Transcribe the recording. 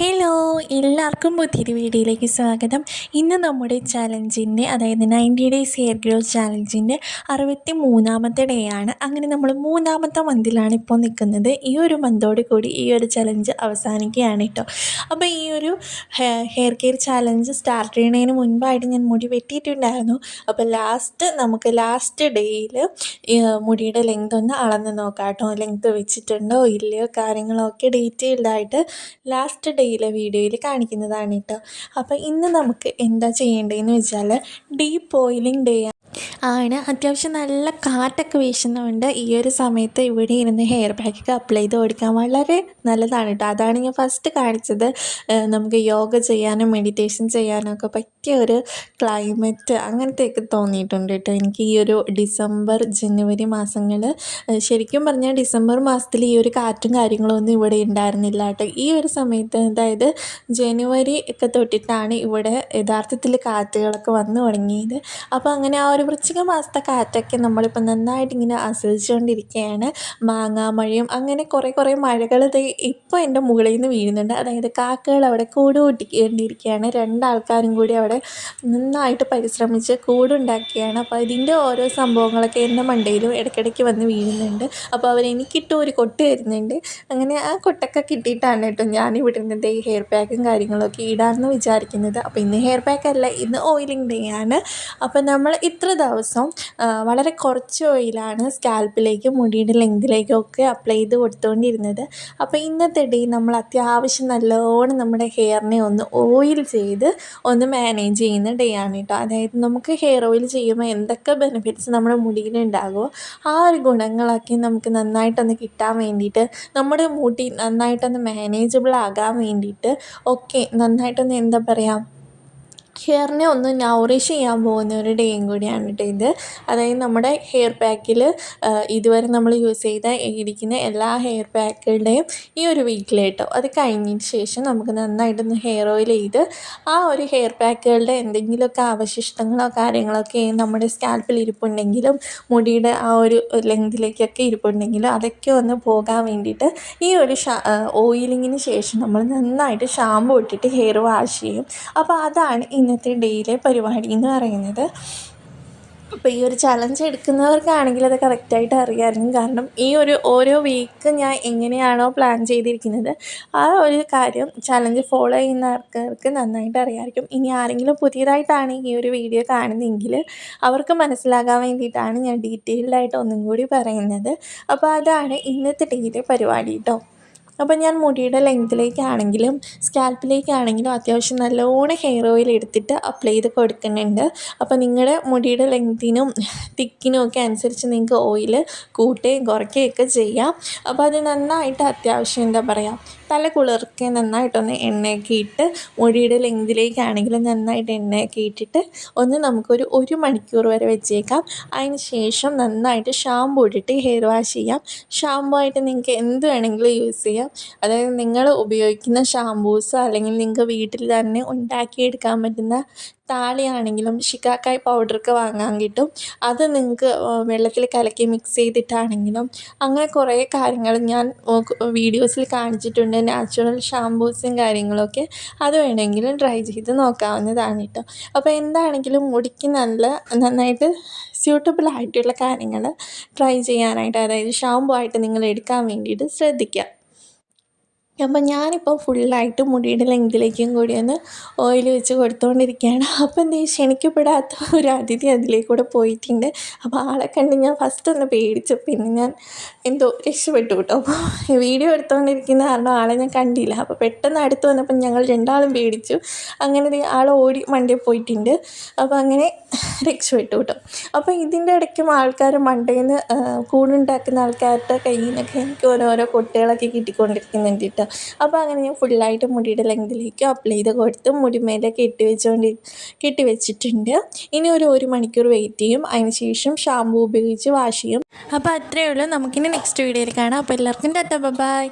Hello, എല്ലാവർക്കും പുതിയൊരു വീഡിയോയിലേക്ക് സ്വാഗതം. ഇന്ന് നമ്മുടെ ചലഞ്ചിൻ്റെ അതായത് 90 ഡേയ്സ് ഹെയർ ഗ്രോത്ത് ചാലഞ്ചിൻ്റെ 63ാമത്തെ ഡേ ആണ്. അങ്ങനെ നമ്മൾ 3ാമത്തെ മന്തിലാണ് ഇപ്പോൾ നിൽക്കുന്നത്. ഈ ഒരു മന്തോട് കൂടി ഈ ഒരു ചലഞ്ച് അവസാനിക്കുകയാണ് കേട്ടോ. അപ്പോൾ ഈ ഒരു ഹെയർ കെയർ ചാലഞ്ച് സ്റ്റാർട്ട് ചെയ്യുന്നതിന് മുൻപായിട്ട് ഞാൻ മുടി വെട്ടിയിട്ടുണ്ടായിരുന്നു. അപ്പോൾ ലാസ്റ്റ് ഡേയിൽ മുടിയുടെ ലെങ്ത് ഒന്ന് അളന്ന് നോക്കാം കേട്ടോ. ലെങ്ത് വെച്ചിട്ടുണ്ടോ ഇല്ലയോ കാര്യങ്ങളൊക്കെ ഡീറ്റെയിൽഡായിട്ട് ലാസ്റ്റ് ഡേയിലെ വീഡിയോയിൽ കാണിക്കുന്നതാണ് കേട്ടോ. അപ്പോൾ ഇന്ന് നമുക്ക് എന്താ ചെയ്യേണ്ടതെന്ന് വെച്ചാൽ ഡീപ്പ് ഓയിലിംഗ് ഡേ ആണ്. അത്യാവശ്യം നല്ല കാറ്റൊക്കെ വീശുന്നുണ്ട്. ഈ ഒരു സമയത്ത് ഇവിടെ ഇരുന്ന് ഹെയർ പാക്കൊക്കെ അപ്ലൈ ചെയ്ത് കൊടുക്കാൻ വളരെ നല്ലതാണ് കേട്ടോ. അതാണ് ഞാൻ ഫസ്റ്റ് കാണിച്ചത്. നമുക്ക് യോഗ ചെയ്യാനും മെഡിറ്റേഷൻ ചെയ്യാനും ഒക്കെ പറ്റിയ ഒരു ക്ലൈമറ്റ് അങ്ങനത്തെയൊക്കെ തോന്നിയിട്ടുണ്ട് കേട്ടോ എനിക്ക് ഈ ഒരു ഡിസംബർ ജനുവരി മാസങ്ങൾ. ശരിക്കും പറഞ്ഞാൽ ഡിസംബർ മാസത്തിൽ ഈ ഒരു കാറ്റും കാര്യങ്ങളൊന്നും ഇവിടെ ഉണ്ടായിരുന്നില്ല കേട്ടോ. ഈ ഒരു സമയത്ത് അതായത് ജനുവരി ഒക്കെ തൊട്ടിട്ടാണ് ഇവിടെ യഥാർത്ഥത്തിൽ കാറ്റുകളൊക്കെ വന്നു തുടങ്ങിയത്. അപ്പോൾ അങ്ങനെ ആ ഒരു വൃശ്ചിക മാസത്തെ കാറ്റൊക്കെ നമ്മളിപ്പോൾ നന്നായിട്ട് ഇങ്ങനെ ആസ്വദിച്ചുകൊണ്ടിരിക്കുകയാണ്. മാങ്ങാമഴയും അങ്ങനെ കുറേ മഴകൾ ഇപ്പോൾ എൻ്റെ മുകളിൽ നിന്ന് വീഴുന്നുണ്ട്. അതായത് കാക്കകൾ അവിടെ കൂട് കൂട്ടിക്കൊണ്ടിരിക്കുകയാണ്. രണ്ടാൾക്കാരും കൂടി അവിടെ നന്നായിട്ട് പരിശ്രമിച്ച് കൂടുണ്ടാക്കിയാണ്. അപ്പോൾ ഇതിൻ്റെ ഓരോ സംഭവങ്ങളൊക്കെ എൻ്റെ മണ്ടയിലും ഇടയ്ക്കിടയ്ക്ക് വന്ന് വീഴുന്നുണ്ട്. അപ്പോൾ അവരെനിക്കിട്ട് ഒരു കൊട്ട് തരുന്നുണ്ട്. അങ്ങനെ ആ കൊട്ടൊക്കെ കിട്ടിയിട്ടാണ് കേട്ടോ ഞാനിവിടെ നിന്നിട്ട് ഈ ഹെയർ പാക്കും കാര്യങ്ങളൊക്കെ ഇടാമെന്ന് വിചാരിക്കുന്നത്. അപ്പോൾ ഇന്ന് ഹെയർ പാക്കല്ല, ഇന്ന് ഓയിലിംഗ് ഡേ ആണ്. അപ്പോൾ നമ്മൾ ഇത്ര ദിവസം വളരെ കുറച്ച് ഓയിലാണ് സ്കാൽപ്പിലേക്കും മുടിയുടെ ലെങ്തിലേക്കും ഒക്കെ അപ്ലൈ ചെയ്ത് കൊടുത്തുകൊണ്ടിരുന്നത്. അപ്പോൾ ഇന്നത്തെ ഡേ നമ്മൾ അത്യാവശ്യം നല്ലോണം നമ്മുടെ ഹെയറിനെ ഒന്ന് ഓയിൽ ചെയ്ത് ഒന്ന് മാനേജ് ചെയ്യുന്ന ഡേ ആണ് കേട്ടോ. അതായത് നമുക്ക് ഹെയർ ഓയിൽ ചെയ്യുമ്പോൾ എന്തൊക്കെ ബെനിഫിറ്റ്സ് നമ്മുടെ മുടിയിലുണ്ടാകുമോ ആ ഒരു ഗുണങ്ങളൊക്കെ നമുക്ക് നന്നായിട്ടൊന്ന് കിട്ടാൻ വേണ്ടിയിട്ട്, നമ്മുടെ മുടി നന്നായിട്ടൊന്ന് മാനേജബിൾ ആകാൻ വേണ്ടിയിട്ട് ഒക്കെ നന്നായിട്ടൊന്ന് എന്താ പറയുക, ഹെയറിനെ ഒന്ന് നൗറിഷ് ചെയ്യാൻ പോകുന്ന ഒരു ഡേയും കൂടിയാണ് കേട്ടോ ഇത്. അതായത് നമ്മുടെ ഹെയർ പാക്കിൽ ഇതുവരെ നമ്മൾ യൂസ് ചെയ്ത ഇരിക്കുന്ന എല്ലാ ഹെയർ പാക്കുകളുടെയും ഈ ഒരു വീക്കിൽ കേട്ടോ അത് കഴിഞ്ഞതിന് ശേഷം നമുക്ക് നന്നായിട്ടൊന്ന് ഹെയർ ഓയിൽ ചെയ്ത് ആ ഒരു ഹെയർ പാക്കുകളുടെ എന്തെങ്കിലുമൊക്കെ അവശിഷ്ടങ്ങളോ കാര്യങ്ങളൊക്കെ നമ്മുടെ സ്കാൽപ്പിൽ ഇരിപ്പുണ്ടെങ്കിലും മുടിയുടെ ആ ഒരു ലെങ്തിലേക്കൊക്കെ ഇരിപ്പുണ്ടെങ്കിലും അതൊക്കെ ഒന്ന് പോകാൻ വേണ്ടിയിട്ട് ഈ ഒരു ഓയിലിങ്ങിന് ശേഷം നമ്മൾ നന്നായിട്ട് ഷാമ്പു ഇട്ടിട്ട് ഹെയർ വാഷ് ചെയ്യും. അപ്പോൾ അതാണ് ഇന്നത്തെ ഡേയിലെ പരിപാടി എന്ന് പറയുന്നത്. അപ്പോൾ ഈ ഒരു ചലഞ്ച് എടുക്കുന്നവർക്കാണെങ്കിൽ അത് കറക്റ്റായിട്ട് അറിയാമായിരുന്നു. കാരണം ഈ ഒരു ഓരോ വീക്ക് ഞാൻ എങ്ങനെയാണോ പ്ലാൻ ചെയ്തിരിക്കുന്നത് ആ ഒരു കാര്യം ചലഞ്ച് ഫോളോ ചെയ്യുന്ന ആൾക്കാർക്ക് നന്നായിട്ട് അറിയാമായിരിക്കും. ഇനി ആരെങ്കിലും പുതിയതായിട്ടാണ് ഈ ഒരു വീഡിയോ കാണുന്നതെങ്കിൽ അവർക്ക് മനസ്സിലാകാൻ വേണ്ടിയിട്ടാണ് ഞാൻ ഡീറ്റെയിൽഡായിട്ട് ഒന്നും കൂടി പറയുന്നത്. അപ്പോൾ അതാണ് ഇന്നത്തെ ഡേയിലെ പരിപാടി കേട്ടോ. അപ്പോൾ ഞാൻ മുടിയുടെ ലെങ്തിലേക്കാണെങ്കിലും സ്കാൽപ്പിലേക്കാണെങ്കിലും അത്യാവശ്യം നല്ലോണം ഹെയർ ഓയിൽ എടുത്തിട്ട് അപ്ലൈ ചെയ്ത് കൊടുക്കുന്നുണ്ട്. അപ്പോൾ നിങ്ങളുടെ മുടിയുടെ ലെങ്തിനും തിക്കിനും ഒക്കെ അനുസരിച്ച് നിങ്ങൾക്ക് ഓയിൽ കൂട്ടുകയും കുറയ്ക്കുകയൊക്കെ ചെയ്യാം. അപ്പോൾ അത് നന്നായിട്ട് അത്യാവശ്യം എന്താ പറയുക, തല കുളിർക്കെ നന്നായിട്ടൊന്ന് എണ്ണയൊക്കെ ഇട്ട് മുടിയുടെ ലെങ്തിലേക്കാണെങ്കിലും നന്നായിട്ട് എണ്ണയൊക്കെ ഇട്ടിട്ട് ഒന്ന് നമുക്കൊരു 1 മണിക്കൂർ വരെ വെച്ചേക്കാം. അതിന് ശേഷം നന്നായിട്ട് ഷാമ്പു ഇട്ടിട്ട് ഹെയർ വാഷ് ചെയ്യാം. ഷാമ്പു ആയിട്ട് നിങ്ങൾക്ക് എന്ത് വേണമെങ്കിലും യൂസ് ചെയ്യാം. അതായത് നിങ്ങൾ ഉപയോഗിക്കുന്ന ഷാമ്പൂസോ അല്ലെങ്കിൽ നിങ്ങൾക്ക് വീട്ടിൽ തന്നെ ഉണ്ടാക്കിയെടുക്കാൻ പറ്റുന്ന താളിയാണെങ്കിലും ഷിക്കാക്കായ് പൗഡറൊക്കെ വാങ്ങാൻ കിട്ടും. അത് നിങ്ങൾക്ക് വെള്ളത്തിൽ കലക്കി മിക്സ് ചെയ്തിട്ടാണെങ്കിലും അങ്ങനെ കുറേ കാര്യങ്ങൾ ഞാൻ വീഡിയോസിൽ കാണിച്ചിട്ടുണ്ട്. നാച്ചുറൽ ഷാമ്പൂസും കാര്യങ്ങളൊക്കെ അത് വേണമെങ്കിലും ട്രൈ ചെയ്ത് നോക്കാവുന്നതാണ് കേട്ടോ. അപ്പോൾ എന്താണെങ്കിലും മുടിക്ക് നന്നായിട്ട് സ്യൂട്ടബിൾ ആയിട്ടുള്ള കാര്യങ്ങൾ ട്രൈ ചെയ്യാനായിട്ട്, അതായത് ഷാമ്പു ആയിട്ട് നിങ്ങൾ എടുക്കാൻ വേണ്ടിയിട്ട് ശ്രദ്ധിക്കുക. അപ്പോൾ ഞാനിപ്പോൾ ഫുള്ളായിട്ട് മുടിയുടെ ലെങ്തിലേക്കും കൂടി ഒന്ന് ഓയിൽ വെച്ച് കൊടുത്തുകൊണ്ടിരിക്കുകയാണ്. അപ്പോൾ എന്താ ക്ഷണിക്കപ്പെടാത്ത ഒരു അതിഥി അതിലേക്കൂടെ പോയിട്ടുണ്ട്. അപ്പോൾ ആളെ കണ്ട് ഞാൻ ഫസ്റ്റ് ഒന്ന് പേടിച്ചു, പിന്നെ ഞാൻ എന്തോ രക്ഷപ്പെട്ടു കേട്ടോ. അപ്പോൾ വീഡിയോ എടുത്തുകൊണ്ടിരിക്കുന്ന കാരണം ആളെ ഞാൻ കണ്ടില്ല. അപ്പോൾ പെട്ടെന്ന് അടുത്ത് വന്നപ്പോൾ ഞങ്ങൾ രണ്ടാളും പേടിച്ചു. അങ്ങനെ ആൾ ഓടി മണ്ടയിൽ പോയിട്ടുണ്ട്. അപ്പോൾ അങ്ങനെ രക്ഷപ്പെട്ടു കേട്ടോ. അപ്പോൾ ഇതിൻ്റെ ഇടയ്ക്കും ആൾക്കാർ മണ്ടയിൽ നിന്ന് കൂടുണ്ടാക്കുന്ന ആൾക്കാരുടെ കയ്യിൽ നിന്നൊക്കെ എനിക്ക് ഓരോരോ കൊട്ടകളൊക്കെ കിട്ടിക്കൊണ്ടിരിക്കുന്നുണ്ട് കേട്ടോ. അപ്പോൾ അങ്ങനെ ഞാൻ ഫുള്ളായിട്ട് മുടിയുടെ ലെങ്തിലേക്ക് അപ്ലൈ ചെയ്ത് കൊടുത്ത് മുടിമേലെ കെട്ടി വെച്ചിട്ടുണ്ട്. ഇനി ഒരു 1 മണിക്കൂർ വെയിറ്റ് ചെയ്യും. അതിന് ശേഷം ഷാമ്പൂ ഉപയോഗിച്ച് വാഷ് ചെയ്യും. അപ്പോൾ അത്രയേ ഉള്ളൂ. നമുക്കിനി നെക്സ്റ്റ് വീഡിയോയിൽ കാണാം. അപ്പോൾ എല്ലാവർക്കും ടാറ്റാ, ബൈ.